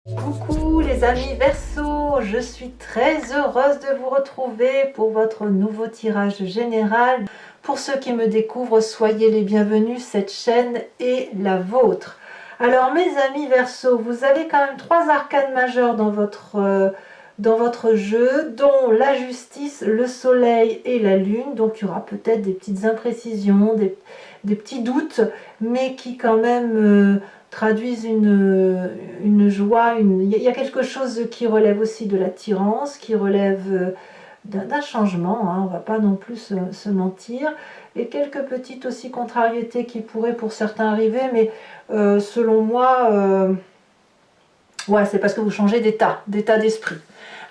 Coucou les amis Verseau, je suis très heureuse de vous retrouver pour votre nouveau tirage général. Pour ceux qui me découvrent, soyez les bienvenus, cette chaîne est la vôtre. Alors mes amis Verseau, vous avez quand même 3 arcanes majeures dans votre jeu, dont la justice, le soleil et la lune. Donc il y aura peut-être des petites imprécisions, des petits doutes, mais qui quand même traduisent une joie, il y a quelque chose qui relève aussi de l'attirance, qui relève d'un changement, hein, on ne va pas non plus se mentir, et quelques petites aussi contrariétés qui pourraient pour certains arriver, mais selon moi, ouais, c'est parce que vous changez d'état d'esprit.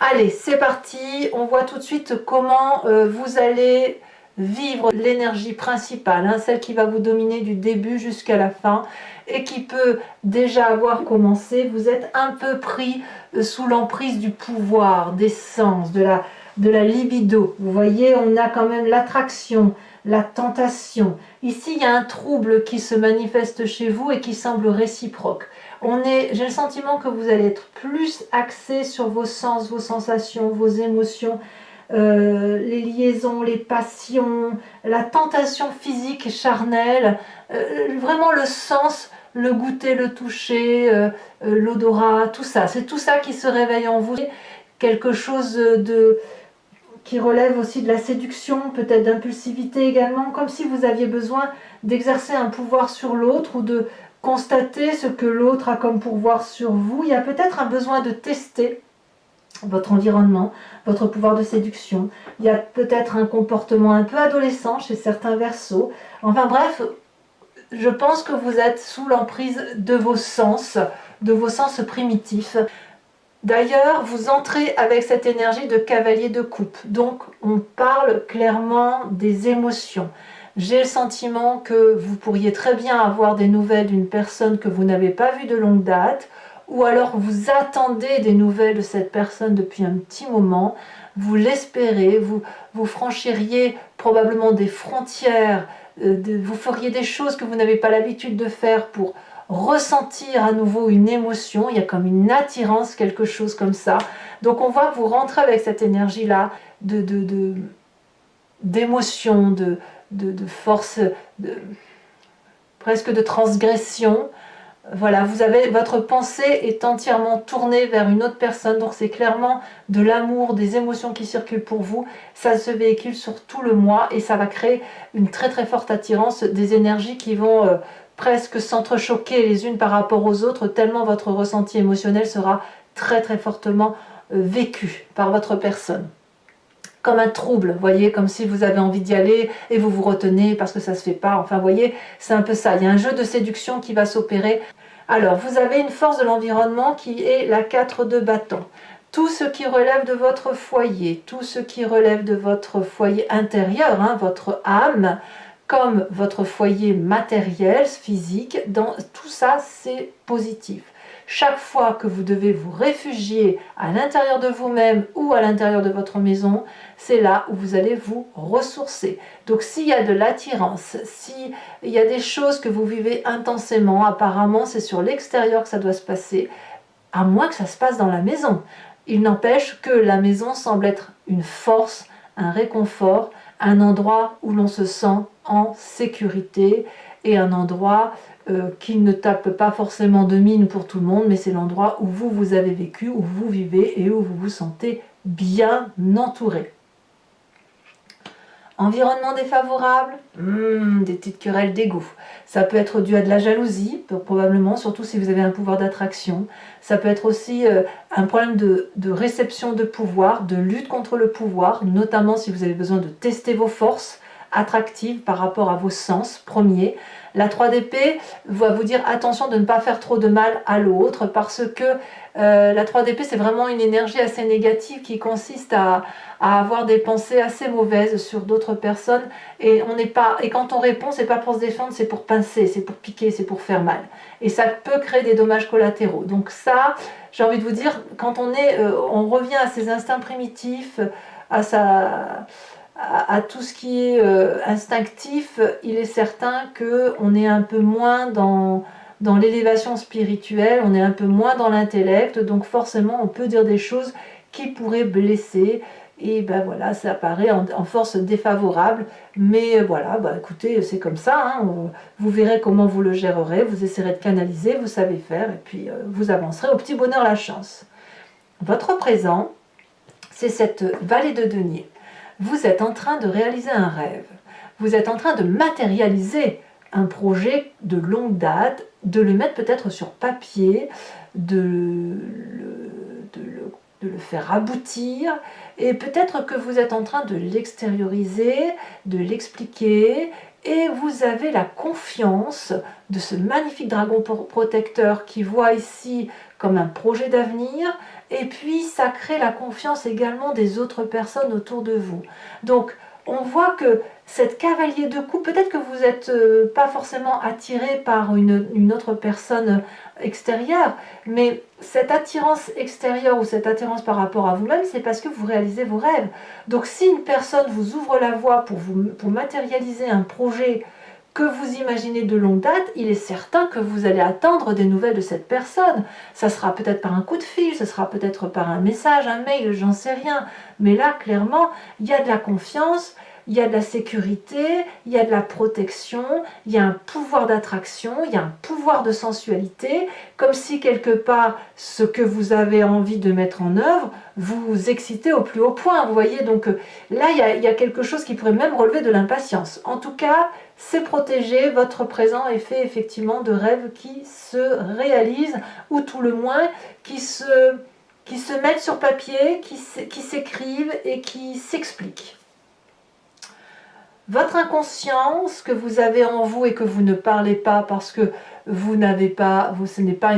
Allez, c'est parti, on voit tout de suite comment vous allez vivre l'énergie principale, hein, celle qui va vous dominer du début jusqu'à la fin et qui peut déjà avoir commencé. Vous êtes un peu pris sous l'emprise du pouvoir, des sens, de la libido. Vous voyez, on a quand même l'attraction, la tentation. Ici, il y a un trouble qui se manifeste chez vous et qui semble réciproque. J'ai le sentiment que vous allez être plus axé sur vos sens, vos sensations, vos émotions, les liaisons, les passions, la tentation physique et charnelle, vraiment le sens, le goûter, le toucher, l'odorat, tout ça. C'est tout ça qui se réveille en vous. Quelque chose qui relève aussi de la séduction, peut-être d'impulsivité également, comme si vous aviez besoin d'exercer un pouvoir sur l'autre ou de constater ce que l'autre a comme pouvoir sur vous. Il y a peut-être un besoin de tester votre environnement, votre pouvoir de séduction. Il y a peut-être un comportement un peu adolescent chez certains Verseaux. Enfin bref, je pense que vous êtes sous l'emprise de vos sens primitifs. D'ailleurs, vous entrez avec cette énergie de cavalier de coupe. Donc, on parle clairement des émotions. J'ai le sentiment que vous pourriez très bien avoir des nouvelles d'une personne que vous n'avez pas vue de longue date, ou alors vous attendez des nouvelles de cette personne depuis un petit moment, vous l'espérez, vous franchiriez probablement des frontières, vous feriez des choses que vous n'avez pas l'habitude de faire pour ressentir à nouveau une émotion, il y a comme une attirance, quelque chose comme ça. Donc on voit que vous rentrez avec cette énergie-là d'émotion, de force, presque de transgression. Voilà, votre pensée est entièrement tournée vers une autre personne, donc c'est clairement de l'amour, des émotions qui circulent pour vous. Ça se véhicule sur tout le mois et ça va créer une très très forte attirance, des énergies qui vont presque s'entrechoquer les unes par rapport aux autres, tellement votre ressenti émotionnel sera très très fortement vécu par votre personne. Comme un trouble, vous voyez, comme si vous avez envie d'y aller et vous vous retenez parce que ça se fait pas. Enfin, vous voyez, c'est un peu ça. Il y a un jeu de séduction qui va s'opérer. Alors, vous avez une force de l'environnement qui est la 4 de bâton. Tout ce qui relève de votre foyer, tout ce qui relève de votre foyer intérieur, hein, votre âme, comme votre foyer matériel, physique, tout ça, c'est positif. Chaque fois que vous devez vous réfugier à l'intérieur de vous-même ou à l'intérieur de votre maison, c'est là où vous allez vous ressourcer. Donc s'il y a de l'attirance, s'il y a des choses que vous vivez intensément, apparemment c'est sur l'extérieur que ça doit se passer, à moins que ça se passe dans la maison. Il n'empêche que la maison semble être une force, un réconfort, un endroit où l'on se sent en sécurité et un endroit qui ne tape pas forcément de mine pour tout le monde, mais c'est l'endroit où vous avez vécu, où vous vivez et où vous vous sentez bien entouré. Environnement défavorable, des petites querelles d'ego. Ça peut être dû à de la jalousie, probablement, surtout si vous avez un pouvoir d'attraction. Ça peut être aussi un problème de réception de pouvoir, de lutte contre le pouvoir, notamment si vous avez besoin de tester vos forces attractives par rapport à vos sens premiers. La 3 d'épée va vous dire attention de ne pas faire trop de mal à l'autre parce que la 3 d'épée c'est vraiment une énergie assez négative qui consiste à avoir des pensées assez mauvaises sur d'autres personnes et quand on répond c'est pas pour se défendre, c'est pour pincer, c'est pour piquer, c'est pour faire mal et ça peut créer des dommages collatéraux. Donc ça, j'ai envie de vous dire, quand on revient à ses instincts primitifs, à tout ce qui est instinctif, il est certain qu'on est un peu moins dans l'élévation spirituelle, on est un peu moins dans l'intellect, donc forcément on peut dire des choses qui pourraient blesser, et ben voilà, ça apparaît en force défavorable, mais voilà, bah écoutez, c'est comme ça, hein, vous verrez comment vous le gérerez, vous essaierez de canaliser, vous savez faire, et puis vous avancerez au petit bonheur la chance. Votre présent, c'est cette vallée de denier. Vous êtes en train de réaliser un rêve, vous êtes en train de matérialiser un projet de longue date, de le mettre peut-être sur papier, de le faire aboutir, et peut-être que vous êtes en train de l'extérioriser, de l'expliquer, et vous avez la confiance de ce magnifique dragon protecteur qui voit ici comme un projet d'avenir, et puis ça crée la confiance également des autres personnes autour de vous. Donc on voit que cette cavalier de coupe, peut-être que vous n'êtes pas forcément attiré par une autre personne extérieure, mais cette attirance extérieure ou cette attirance par rapport à vous-même, c'est parce que vous réalisez vos rêves. Donc si une personne vous ouvre la voie pour matérialiser un projet que vous imaginez de longue date, il est certain que vous allez attendre des nouvelles de cette personne. Ça sera peut-être par un coup de fil, ça sera peut-être par un message, un mail, j'en sais rien. Mais là, clairement, il y a de la confiance, il y a de la sécurité, il y a de la protection, il y a un pouvoir d'attraction, il y a un pouvoir de sensualité, comme si quelque part, ce que vous avez envie de mettre en œuvre, vous excitez au plus haut point. Vous voyez, donc là, il y a quelque chose qui pourrait même relever de l'impatience. En tout cas, c'est protégé, votre présent est fait effectivement de rêves qui se réalisent, ou tout le moins qui se mettent sur papier, qui s'écrivent et qui s'expliquent. Votre inconscient, ce que vous avez en vous et que vous ne parlez pas parce que vous n'avez pas, ce n'est pas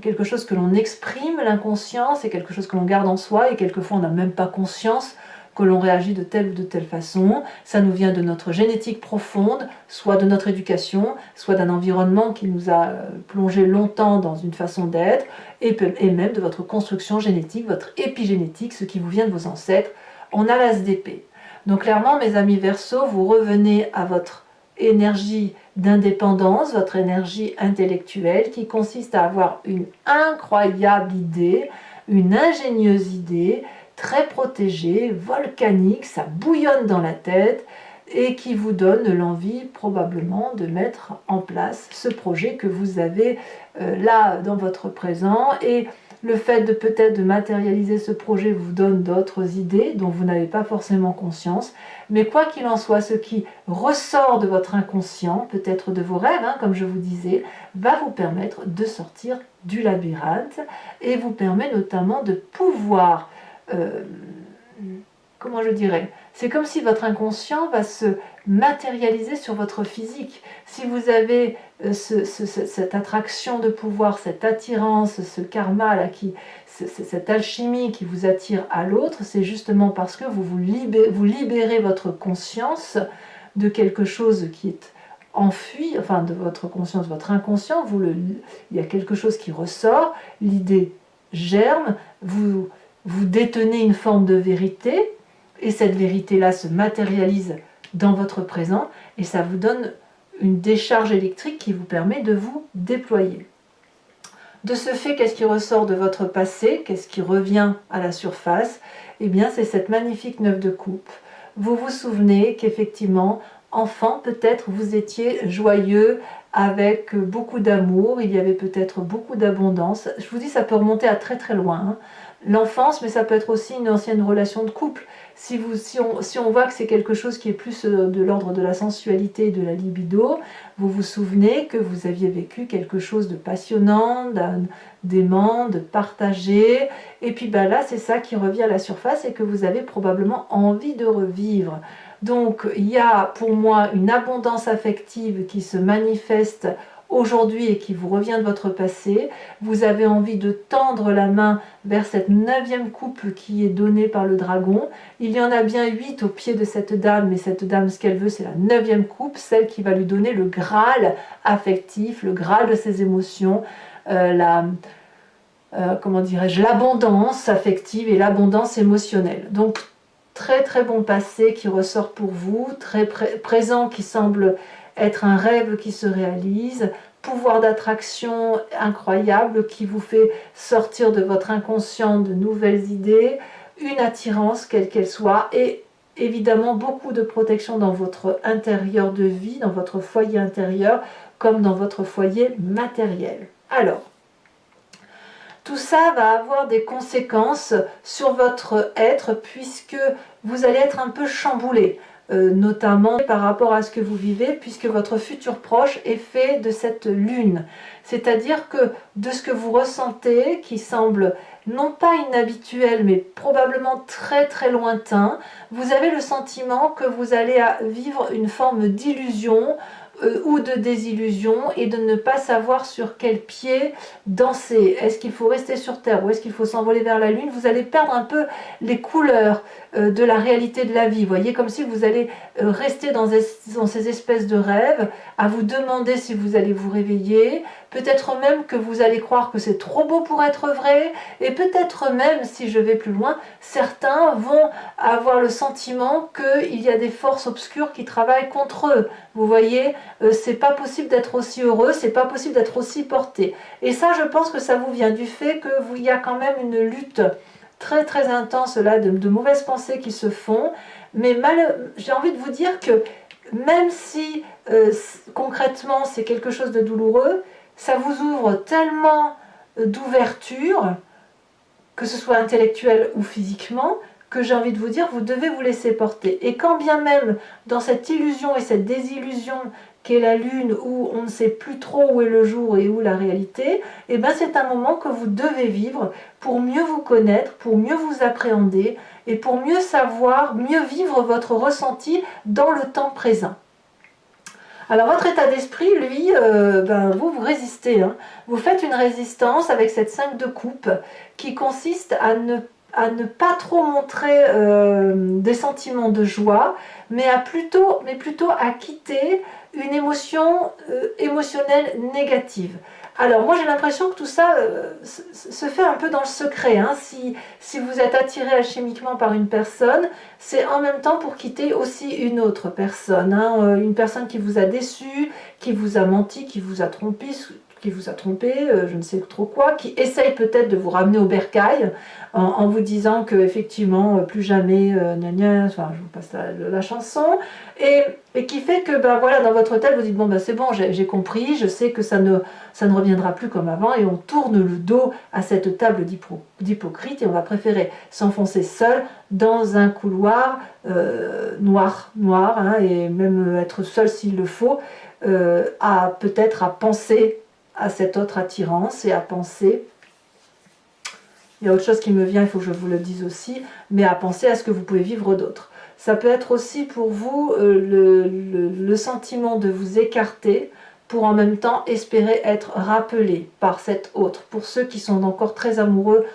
quelque chose que l'on exprime, l'inconscient, c'est quelque chose que l'on garde en soi et quelquefois on n'a même pas conscience que l'on réagit de telle ou de telle façon. Ça nous vient de notre génétique profonde, soit de notre éducation, soit d'un environnement qui nous a plongé longtemps dans une façon d'être, et même de votre construction génétique, votre épigénétique, ce qui vous vient de vos ancêtres. On a l'as d'épée. Donc clairement, mes amis Verseaux, vous revenez à votre énergie d'indépendance, votre énergie intellectuelle qui consiste à avoir une incroyable idée, une ingénieuse idée, très protégée, volcanique, ça bouillonne dans la tête et qui vous donne l'envie probablement de mettre en place ce projet que vous avez là dans votre présent. Et le fait de peut-être de matérialiser ce projet vous donne d'autres idées dont vous n'avez pas forcément conscience. Mais quoi qu'il en soit, ce qui ressort de votre inconscient, peut-être de vos rêves, hein, comme je vous disais, va vous permettre de sortir du labyrinthe et vous permet notamment de pouvoir, comment je dirais, c'est comme si votre inconscient va se matérialiser sur votre physique. Si vous avez cette attraction de pouvoir, cette attirance, ce karma là, cette alchimie qui vous attire à l'autre, c'est justement parce que vous libérez votre conscience de quelque chose qui est enfui, enfin de votre conscience, votre inconscient, il y a quelque chose qui ressort, l'idée germe, vous détenez une forme de vérité, et cette vérité-là se matérialise dans votre présent, et ça vous donne une décharge électrique qui vous permet de vous déployer. De ce fait, qu'est-ce qui ressort de votre passé? Qu'est-ce qui revient à la surface? Eh bien, c'est cette magnifique 9 de coupe. Vous vous souvenez qu'effectivement, enfant, peut-être vous étiez joyeux, avec beaucoup d'amour, il y avait peut-être beaucoup d'abondance. Je vous dis, ça peut remonter à très très loin, hein. L'enfance, mais ça peut être aussi une ancienne relation de couple. Si on voit que c'est quelque chose qui est plus de l'ordre de la sensualité et de la libido, vous vous souvenez que vous aviez vécu quelque chose de passionnant, d'aimant, de partagé, et puis là c'est ça qui revient à la surface et que vous avez probablement envie de revivre. Donc il y a pour moi une abondance affective qui se manifeste aujourd'hui et qui vous revient de votre passé. Vous avez envie de tendre la main vers cette 9e coupe qui est donnée par le dragon. Il y en a bien 8 au pied de cette dame, mais cette dame, ce qu'elle veut, c'est la 9e coupe, celle qui va lui donner le Graal affectif, le Graal de ses émotions, comment dirais-je, l'abondance affective et l'abondance émotionnelle. Donc très très bon passé qui ressort pour vous, très présent qui semble être un rêve qui se réalise, pouvoir d'attraction incroyable qui vous fait sortir de votre inconscient de nouvelles idées, une attirance quelle qu'elle soit, et évidemment beaucoup de protection dans votre intérieur de vie, dans votre foyer intérieur, comme dans votre foyer matériel. Alors, tout ça va avoir des conséquences sur votre être puisque vous allez être un peu chamboulé, notamment par rapport à ce que vous vivez, puisque votre futur proche est fait de cette lune. C'est-à-dire que de ce que vous ressentez, qui semble non pas inhabituel, mais probablement très très lointain, vous avez le sentiment que vous allez vivre une forme d'illusion, ou de désillusion, et de ne pas savoir sur quel pied danser. Est-ce qu'il faut rester sur Terre ou est-ce qu'il faut s'envoler vers la Lune? Vous allez perdre un peu les couleurs de la réalité de la vie. Vous voyez, comme si vous allez rester dans ces espèces de rêves, à vous demander si vous allez vous réveiller, peut-être même que vous allez croire que c'est trop beau pour être vrai, et peut-être même, si je vais plus loin, certains vont avoir le sentiment qu'il y a des forces obscures qui travaillent contre eux. Vous voyez, c'est pas possible d'être aussi heureux, c'est pas possible d'être aussi porté. Et ça, je pense que ça vous vient du fait qu'il y a quand même une lutte très très intense là, de mauvaises pensées qui se font. Mais j'ai envie de vous dire que même si concrètement c'est quelque chose de douloureux, ça vous ouvre tellement d'ouverture, que ce soit intellectuelle ou physiquement, que j'ai envie de vous dire, vous devez vous laisser porter. Et quand bien même, dans cette illusion et cette désillusion qu'est la lune, où on ne sait plus trop où est le jour et où la réalité, et ben c'est un moment que vous devez vivre pour mieux vous connaître, pour mieux vous appréhender, et pour mieux savoir, mieux vivre votre ressenti dans le temps présent. Alors votre état d'esprit, lui, vous résistez. Hein. Vous faites une résistance avec cette 5 de coupe qui consiste à ne pas trop montrer des sentiments de joie, mais plutôt à quitter une émotion émotionnelle négative. Alors moi j'ai l'impression que tout ça se fait un peu dans le secret. Hein. Si vous êtes attiré alchimiquement par une personne, c'est en même temps pour quitter aussi une autre personne. Hein. Une personne qui vous a déçu, qui vous a menti, qui vous a trompé, je ne sais trop quoi, qui essaye peut-être de vous ramener au bercail en vous disant que effectivement plus jamais, enfin je vous passe la chanson, et qui fait que voilà, dans votre tête vous dites bon c'est bon, j'ai compris, je sais que ça ne reviendra plus comme avant, et on tourne le dos à cette table d'hypocrite et on va préférer s'enfoncer seul dans un couloir noir, hein, et même être seul s'il le faut, peut-être à penser à cette autre attirance et à penser, il y a autre chose qui me vient, il faut que je vous le dise aussi, mais à penser à ce que vous pouvez vivre d'autre. Ça peut être aussi pour vous le sentiment de vous écarter pour en même temps espérer être rappelé par cet autre. Pour ceux qui sont encore très amoureux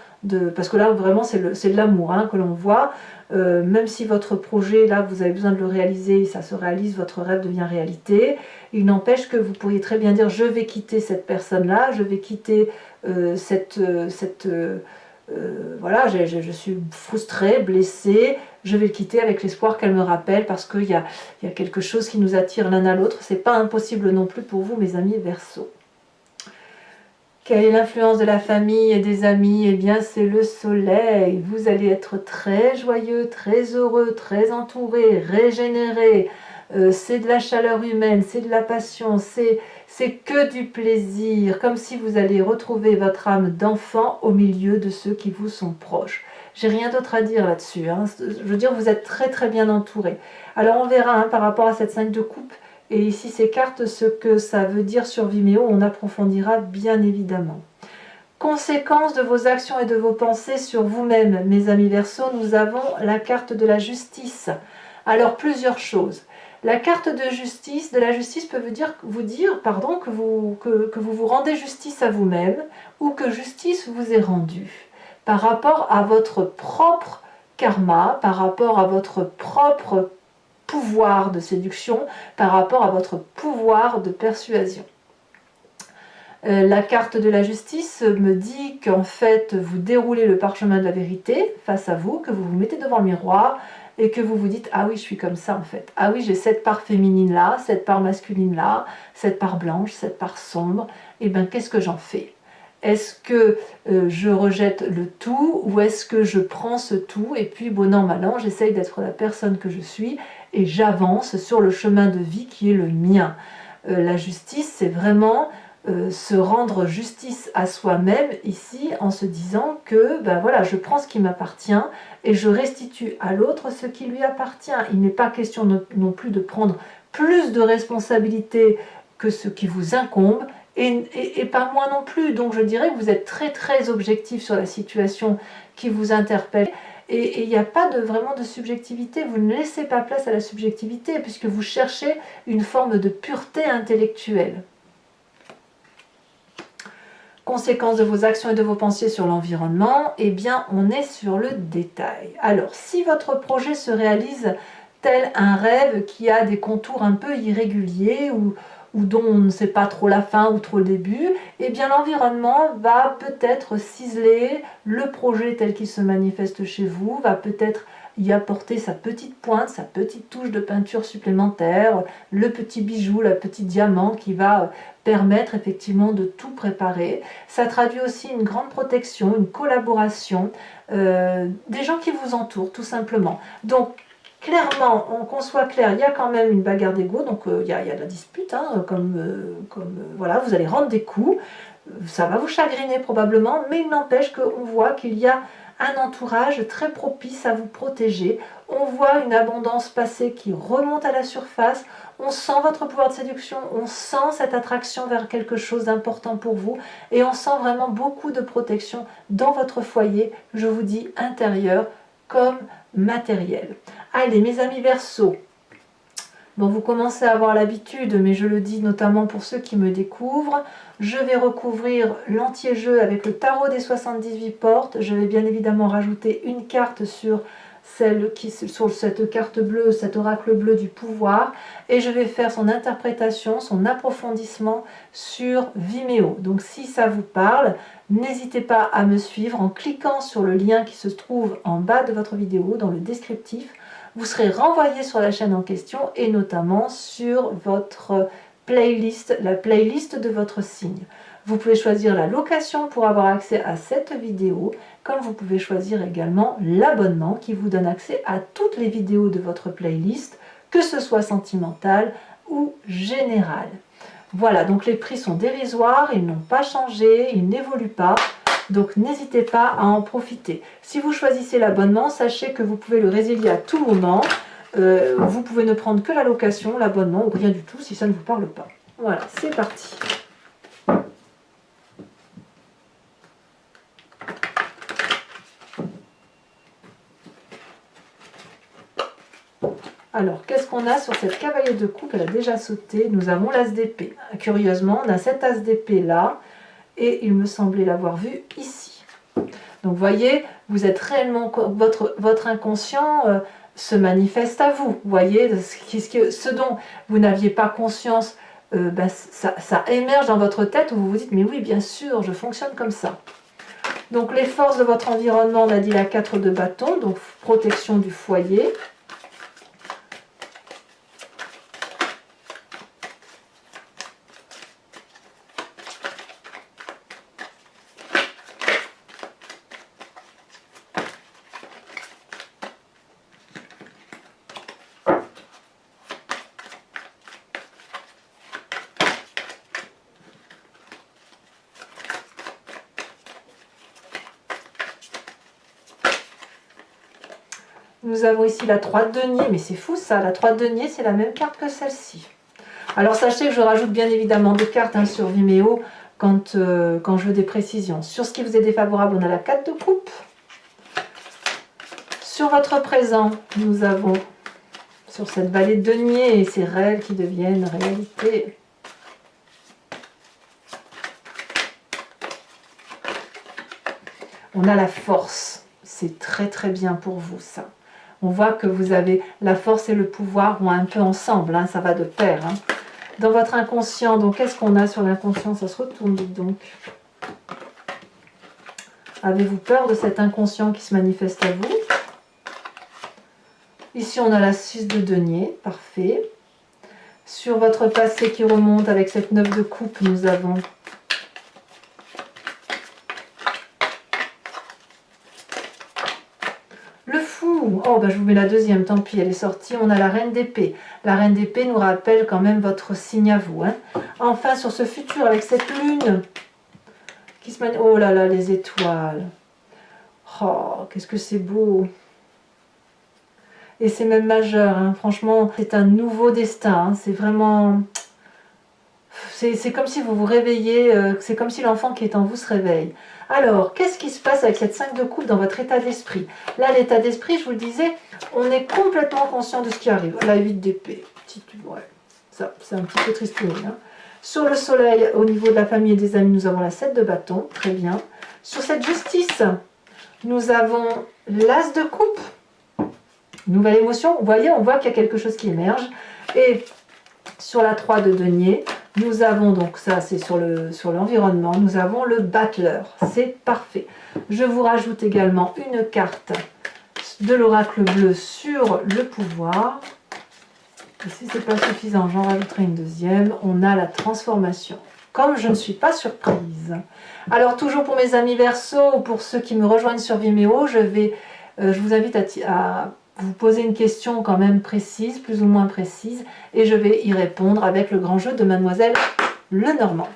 parce que là vraiment c'est de l'amour hein, que l'on voit, même si votre projet là vous avez besoin de le réaliser, ça se réalise, votre rêve devient réalité, il n'empêche que vous pourriez très bien dire je vais quitter cette personne là, je vais quitter voilà, je suis frustrée, blessée, je vais le quitter avec l'espoir qu'elle me rappelle, parce qu'il y a quelque chose qui nous attire l'un à l'autre. C'est pas impossible non plus pour vous, mes amis Verseaux. Quelle est l'influence de la famille et des amis? Eh bien, c'est le soleil. Vous allez être très joyeux, très heureux, très entouré, régénéré. C'est de la chaleur humaine, c'est de la passion, c'est que du plaisir. Comme si vous allez retrouver votre âme d'enfant au milieu de ceux qui vous sont proches. J'ai rien d'autre à dire là-dessus. Hein. Je veux dire, vous êtes très très bien entouré. Alors, on verra hein, par rapport à cette 5 de coupe. Et ici, ces cartes, ce que ça veut dire sur Vimeo, on approfondira bien évidemment. Conséquences de vos actions et de vos pensées sur vous-même, mes amis Verseaux, nous avons la carte de la justice. Alors, plusieurs choses. La carte de la justice peut vous dire que vous rendez justice à vous-même, ou que justice vous est rendue, par rapport à votre propre karma, par rapport à votre propre pouvoir de séduction, par rapport à votre pouvoir de persuasion. La carte de la justice me dit qu'en fait vous déroulez le parchemin de la vérité face à vous, que vous vous mettez devant le miroir et que vous vous dites, ah oui, je suis comme ça en fait. Ah oui, j'ai cette part féminine là, cette part masculine là, cette part blanche, cette part sombre. Et bien, qu'est-ce que j'en fais? Est-ce que je rejette le tout ou est-ce que je prends ce tout et puis, bon an, mal an, j'essaye d'être la personne que je suis et j'avance sur le chemin de vie qui est le mien. La justice, c'est vraiment se rendre justice à soi-même ici en se disant que ben voilà, je prends ce qui m'appartient et je restitue à l'autre ce qui lui appartient. Il n'est pas question non plus de prendre plus de responsabilités que ce qui vous incombe et pas moins non plus. Donc je dirais que vous êtes très très objectif sur la situation qui vous interpelle. Et il n'y a pas vraiment de subjectivité, vous ne laissez pas place à la subjectivité puisque vous cherchez une forme de pureté intellectuelle. Conséquence de vos actions et de vos pensées sur l'environnement, eh bien on est sur le détail. Alors si votre projet se réalise tel un rêve qui a des contours un peu irréguliers ou dont on ne sait pas trop la fin ou trop le début, eh bien l'environnement va peut-être ciseler le projet tel qu'il se manifeste chez vous, va peut-être y apporter sa petite pointe, sa petite touche de peinture supplémentaire, le petit bijou, le petit diamant qui va permettre effectivement de tout préparer. Ça traduit aussi une grande protection, une collaboration, des gens qui vous entourent tout simplement. Donc clairement, qu'on soit clair, il y a quand même une bagarre d'ego, donc il y a de la dispute, hein, voilà, vous allez rendre des coups, ça va vous chagriner probablement, mais il n'empêche qu'on voit qu'il y a un entourage très propice à vous protéger. On voit une abondance passée qui remonte à la surface, on sent votre pouvoir de séduction, on sent cette attraction vers quelque chose d'important pour vous et on sent vraiment beaucoup de protection dans votre foyer, je vous dis intérieur comme matériel. Allez mes amis Verseaux, bon, vous commencez à avoir l'habitude, mais je le dis notamment pour ceux qui me découvrent, je vais recouvrir l'entier-jeu avec le tarot des 78 portes. Je vais bien évidemment rajouter une carte sur cette carte bleue, cet oracle bleu du pouvoir, et je vais faire son interprétation, son approfondissement sur Vimeo. Donc si ça vous parle, n'hésitez pas à me suivre en cliquant sur le lien qui se trouve en bas de votre vidéo, dans le descriptif. Vous serez renvoyé sur la chaîne en question et notamment sur votre playlist, la playlist de votre signe. Vous pouvez choisir la location pour avoir accès à cette vidéo, comme vous pouvez choisir également l'abonnement qui vous donne accès à toutes les vidéos de votre playlist, que ce soit sentimentale ou générale. Voilà, donc les prix sont dérisoires, ils n'ont pas changé, ils n'évoluent pas. Donc n'hésitez pas à en profiter. Si vous choisissez l'abonnement, sachez que vous pouvez le résilier à tout moment. Vous pouvez ne prendre que la location, l'abonnement ou rien du tout si ça ne vous parle pas. Voilà, c'est parti. Alors, qu'est-ce qu'on a sur cette cavalier de coupe? Elle a déjà sauté. Nous avons l'as d'épée. Curieusement, on a cet as d'épée là. Et il me semblait l'avoir vu ici. Donc, voyez, vous êtes réellement... Votre inconscient se manifeste à vous. Vous voyez, ce dont vous n'aviez pas conscience, ça émerge dans votre tête où vous vous dites, mais oui, bien sûr, je fonctionne comme ça. Donc, les forces de votre environnement, on a dit la 4 de bâton, donc protection du foyer. Nous avons ici la 3 de denier, mais c'est fou ça, la 3 de denier c'est la même carte que celle-ci. Alors sachez que je rajoute bien évidemment des cartes sur Vimeo quand je veux des précisions. Sur ce qui vous est défavorable, on a la 4 de coupe. Sur votre présent, nous avons sur cette vallée de denier et ces rêves qui deviennent réalité. On a la force, c'est très très bien pour vous ça. On voit que vous avez la force et le pouvoir vont un peu ensemble, hein, ça va de pair. Hein. Dans votre inconscient, donc qu'est-ce qu'on a sur l'inconscient? Ça se retourne, dites donc. Avez-vous peur de cet inconscient qui se manifeste à vous? Ici, on a la 6 de denier, parfait. Sur votre passé qui remonte avec cette 9 de coupe, nous avons le fou. Oh, bah, je vous mets la deuxième, tant pis, elle est sortie. On a la reine d'épée. La reine d'épée nous rappelle quand même votre signe à vous. Hein. Enfin, sur ce futur, avec cette lune qui se manie... Oh là là, les étoiles. Oh, qu'est-ce que c'est beau. Et c'est même majeur, hein. Franchement, c'est un nouveau destin. Hein. C'est vraiment... C'est comme si vous vous réveillez, c'est comme si l'enfant qui est en vous se réveille. Alors, qu'est-ce qui se passe avec cette 5 de coupe dans votre état d'esprit? Là, l'état d'esprit, je vous le disais, on est complètement conscient de ce qui arrive. La 8 d'épée, ouais, ça, c'est un petit peu tristouné. Hein. Sur le soleil, au niveau de la famille et des amis, nous avons la 7 de bâton, très bien. Sur cette justice, nous avons l'as de coupe. Nouvelle émotion, vous voyez, on voit qu'il y a quelque chose qui émerge. Et sur la 3 de denier, nous avons donc, ça c'est sur l'environnement, nous avons le battleur, c'est parfait. Je vous rajoute également une carte de l'oracle bleu sur le pouvoir. Et si ce n'est pas suffisant, j'en rajouterai une deuxième. On a la transformation. Comme je ne suis pas surprise. Alors toujours pour mes amis Verseau, ou pour ceux qui me rejoignent sur Vimeo, je vous invite à vous poser une question quand même précise, plus ou moins précise, et je vais y répondre avec le grand jeu de Mademoiselle Lenormand.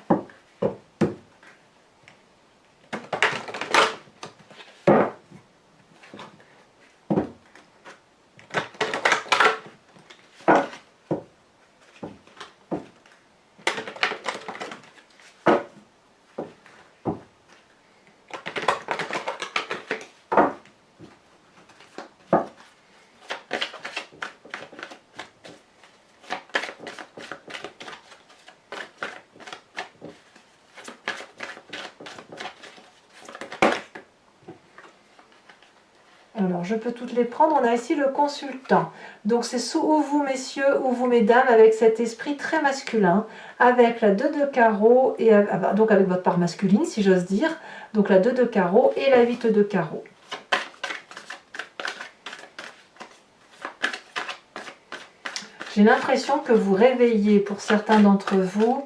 Alors, je peux toutes les prendre. On a ici le consultant. Donc, c'est ou vous, messieurs, ou vous, mesdames, avec cet esprit très masculin, avec la 2 de carreau, et donc avec votre part masculine, si j'ose dire. Donc, la 2 de carreau et la 8 de carreau. J'ai l'impression que vous réveillez, pour certains d'entre vous,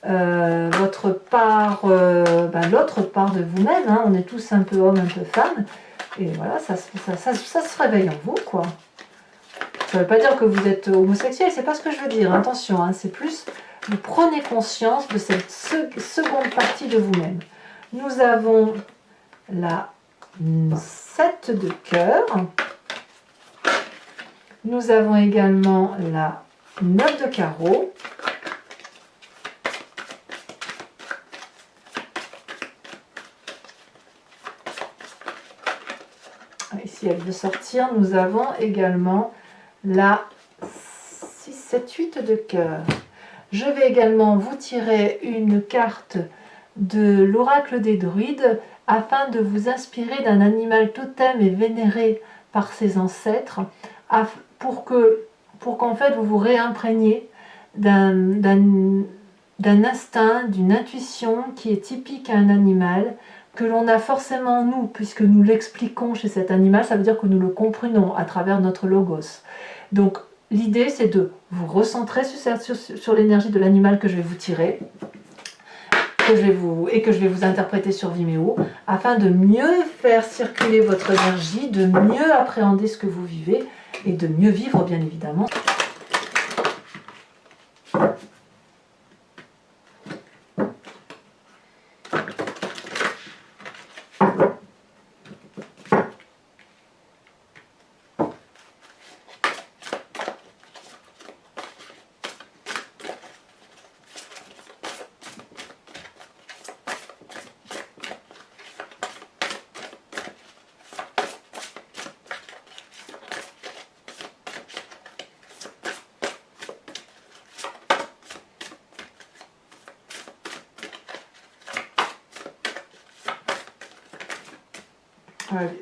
votre part, l'autre part de vous-même. Hein. On est tous un peu homme, un peu femme. Et voilà, ça se réveille en vous, quoi. Ça ne veut pas dire que vous êtes homosexuel, c'est pas ce que je veux dire, attention, hein, c'est plus, vous prenez conscience de cette seconde partie de vous-même. Nous avons la 7 de cœur, nous avons également la 9 de carreau, ici elle veut sortir, nous avons également la 6, 7, 8 de cœur. Je vais également vous tirer une carte de l'oracle des druides afin de vous inspirer d'un animal totem et vénéré par ses ancêtres pour qu'en fait vous vous réimprégniez d'un instinct, d'une intuition qui est typique à un animal, que l'on a forcément nous, puisque nous l'expliquons chez cet animal, ça veut dire que nous le comprenons à travers notre logos. Donc l'idée c'est de vous recentrer sur l'énergie de l'animal que je vais vous tirer, que je vais vous interpréter sur Vimeo, afin de mieux faire circuler votre énergie, de mieux appréhender ce que vous vivez, et de mieux vivre bien évidemment.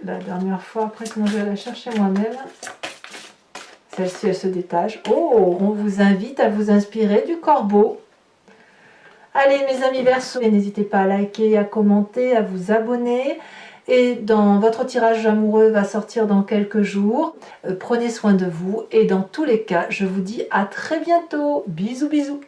La dernière fois, après sinon je vais la chercher moi-même. Celle-ci, elle se détache. Oh, on vous invite à vous inspirer du corbeau. Allez mes amis Verseau, n'hésitez pas à liker, à commenter, à vous abonner. Et dans votre tirage amoureux va sortir dans quelques jours. Prenez soin de vous et dans tous les cas, je vous dis à très bientôt. Bisous bisous.